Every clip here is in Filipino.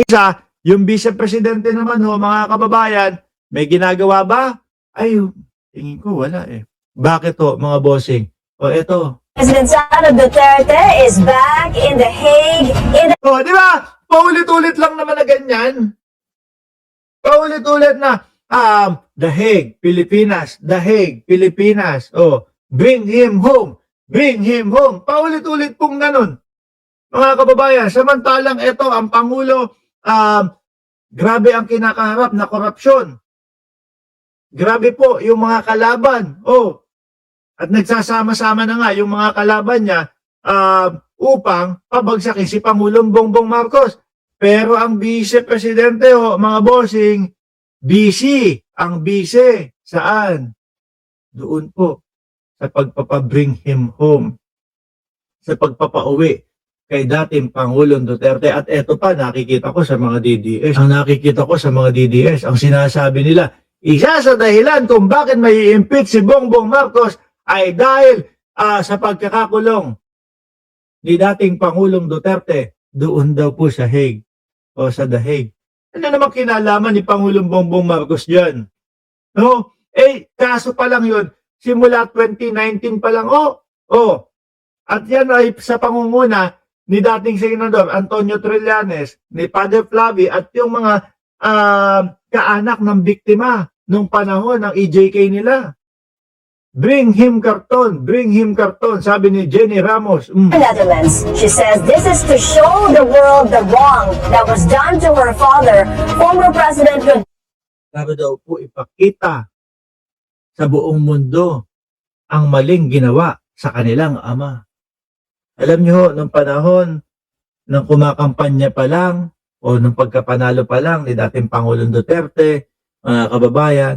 Isa, yung vice-presidente naman ho, mga kababayan, may ginagawa ba? Ay, tingin ko wala eh. Bakit ho, mga bossing? O eto. President Sara Duterte is back in The Hague. O, di ba? Paulit-ulit lang naman na ganyan. Paulit-ulit na, The Hague, Pilipinas. The Hague, Pilipinas. O, bring him home. Bring him home. Paulit-ulit pong ganun. Mga kababayan, samantalang ito, ang Pangulo, grabe ang kinakaharap na korupsyon. Grabe po yung mga kalaban. Oh, at nagsasama-sama na nga yung mga kalaban niya upang pabagsakin si Pangulong Bongbong Marcos. Pero ang vice-presidente, mga bossing, busy. Ang busy. Saan? Doon po sa pagpapabring him home. Sa pagpapauwi kay dating Pangulong Duterte. At eto pa, nakikita ko sa mga DDS. Ang nakikita ko sa mga DDS, ang sinasabi nila, isa sa dahilan kung bakit may i-impeach si Bongbong Marcos ay dahil sa pagkakakulong ni dating Pangulong Duterte doon daw po sa Hague o sa The Hague. Ano naman kinalaman ni Pangulong Bongbong Marcos dyan? No? Kaso pa lang yun, simula 2019 pa lang, at yan ay sa pangunguna ni dating Senador Antonio Trillanes, ni Padre Flavi at yung mga kaanak ng biktima nung panahon ng EJK nila. Bring him karton, sabi ni Jenny Ramos. Netherlands. She says this is to show the world the wrong that was done to her father, former President Duterte. Para daw po ipakita sa buong mundo ang maling ginawa sa kanilang ama. Alam niyo, nung panahon ng kumakampanya pa lang o nung pagkapanalo pa lang ni dating Pangulong Duterte, mga kababayan,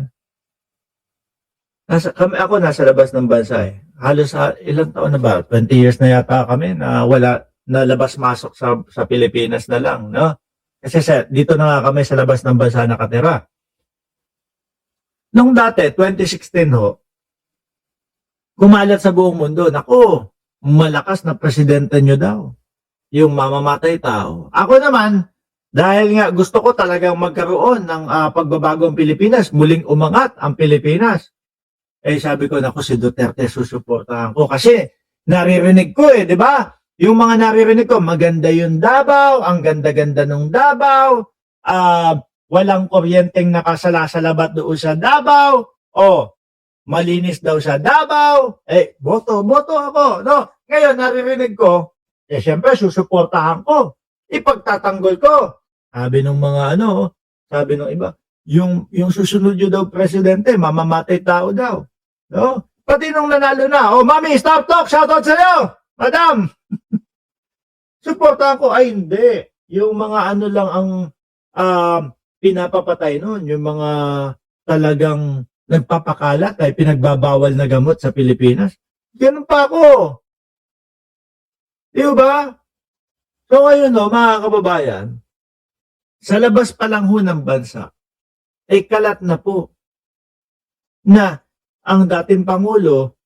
ako nasa labas ng bansa eh. Halos ilang taon na ba? 20 years na yata kami na wala na labas-masok sa Pilipinas na lang, no? Kasi dito na nga kami sa labas ng bansa nakatira. Nung dati, 2016 ho, kumalat sa buong mundo, naku, malakas na presidente nyo daw. Yung mamamatay tao. Ako naman, dahil nga gusto ko talagang magkaroon ng pagbabago ang Pilipinas, muling umangat ang Pilipinas. Sabi ko, naku, si Duterte susuportahan ko. Kasi naririnig ko di ba? Yung mga naririnig ko, maganda yung Davao, ang ganda-ganda ng Davao, walang kuryenteng nakasalasalabat doon sa Davao, malinis daw sa Davao, boto ako, no? Ngayon, naririnig ko, siyempre, susuportahan ko, ipagtatanggol ko. Sabi ng mga sabi ng iba, yung susunod nyo daw presidente, mamamatay tao daw. No? Pati nung nanalo na, mami, stop talk, shoutout sa'yo, madam. Suportahan ko, hindi. Yung mga lang ang pinapapatay nun, yung mga talagang nagpapakalat ay pinagbabawal na gamot sa Pilipinas. Ganun pa ako. Di ba? So ngayon mga kababayan, sa labas pa lang ho ng bansa, kalat na po na ang dating Pangulo,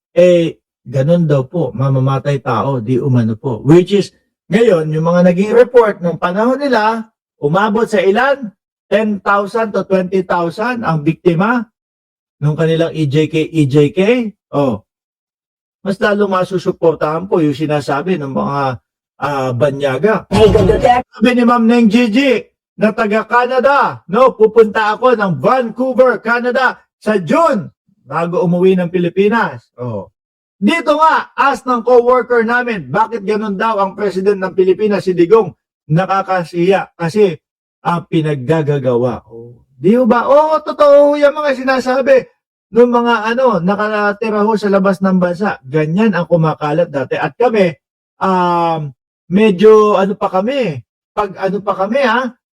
ganun daw po, mamamatay tao, di umano po. Which is, ngayon, yung mga naging report nung panahon nila, umabot sa ilan? 10,000 to 20,000 ang biktima nung kanilang EJK. Mas lalo masusuportahan po yung sinasabi ng mga banyaga. Sabi ni Ma'am Neng Gigi na taga Canada, pupunta ako ng Vancouver, Canada sa June bago umuwi ng Pilipinas. Dito nga, ask ng co-worker namin, bakit ganun daw ang president ng Pilipinas, si Digong, nakakasiya kasi pinaggagawa. Di ba? Totoo yung mga sinasabi ng mga nakatira ho sa labas ng bansa. Ganyan ang kumakalat dati. At kami, medyo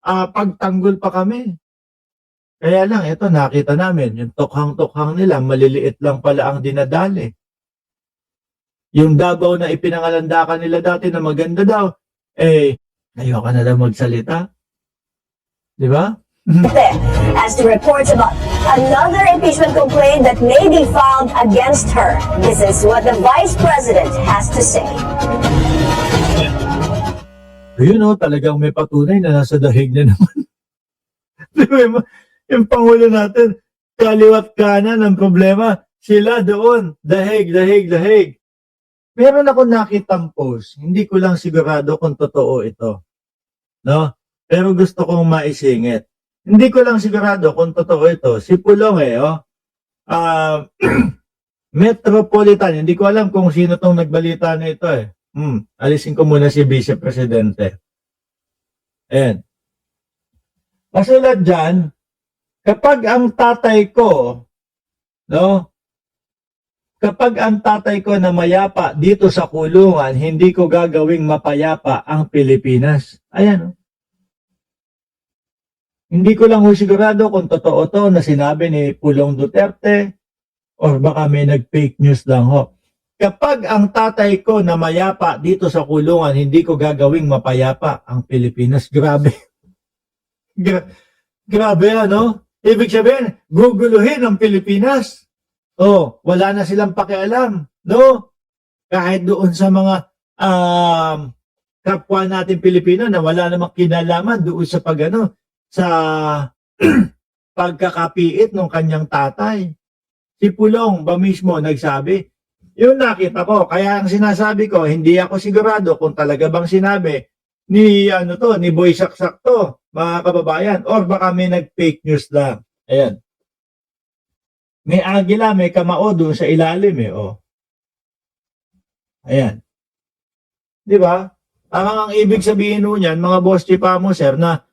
pagtanggol pa kami. Kaya lang, ito nakita namin, yung tokhang-tokhang nila, maliliit lang pala ang dinadali. Yung Davao na ipinangalandakan nila dati na maganda daw, ayoko na daw magsalita. Di ba? As to reports about another impeachment complaint that may be filed against her. This is what the Vice President has to say. Ayun o, talagang may patunay na nasa dahig na naman. Di ba, yung Pangulo natin, kaliwat kanan ang problema. Sila doon, dahig. Meron ako nakitang post, hindi ko lang sigurado kung totoo ito. No? Pero gusto kong maisingit. Hindi ko lang sigurado kung totoo ito. Si Pulong Metropolitan, hindi ko alam kung sino tong nagbalita na ito eh. Alisin ko muna si Vice Presidente. Ayan. Kasulat dyan, kapag ang tatay ko, no? Kapag ang tatay ko na mayapa dito sa kulungan, hindi ko gagawing mapayapa ang Pilipinas. Ayan. Hindi ko lang sigurado kung totoo to na sinabi ni Pulong Duterte or baka may nag-fake news lang ho. Kapag ang tatay ko na mayapa dito sa kulungan, hindi ko gagawing mapayapa ang Pilipinas. Grabe. Grabe ano? Ibig sabihin, guguluhin ang Pilipinas. Oh, wala na silang pakialam, no? Kahit doon sa mga kapwa natin Pilipino na wala namang kinalaman doon sa sa pagkakapiit ng kanyang tatay. Si Pulong ba mismo nagsabi? Yung nakita ko, kaya ang sinasabi ko, hindi ako sigurado kung talaga bang sinabi ni ni Boy Saksak to, mga kababayan, or baka may nag-fake news lang. Ayan. May agila, may kamao doon sa ilalim oh. Ayan. Di ba? Ang ibig sabihin nun yan, mga boss chipa mo, sir, na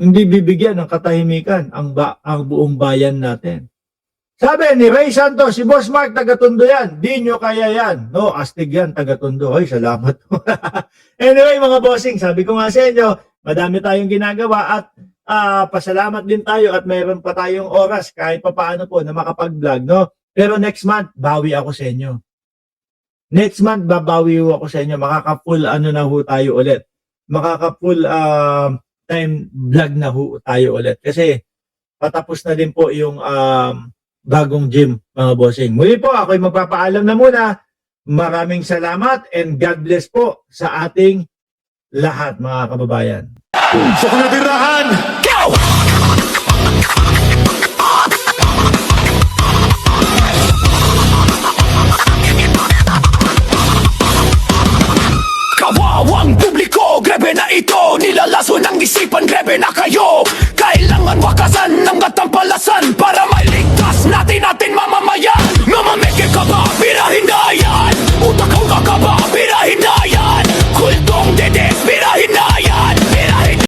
hindi bibigyan ng katahimikan ang buong bayan natin. Sabi ni Ray Santos, si Boss Mark, taga-Tondo yan. Di nyo kaya yan. No, astig yan, taga-Tondo. Ay, salamat. Anyway, mga bossing, sabi ko nga sa inyo, madami tayong ginagawa at pasalamat din tayo at mayroon pa tayong oras kahit papaano po na makapag-vlog, no? Pero next month, bawi ako sa inyo. Next month, babawi ako sa inyo. Makaka-full na ho tayo ulit. Makaka-full time vlog na ho tayo ulit. Kasi patapos na din po yung bagong gym, mga bossing. Muli po, ako'y magpapaalam na muna. Maraming salamat and God bless po sa ating lahat, mga kababayan. Sa kanatirahan, go! Kawawang publiko, grebe na ito. Nilalaso ng isipan, grebe na kayo. Kailangan wakasan ng gatampalasan para mailigtas natin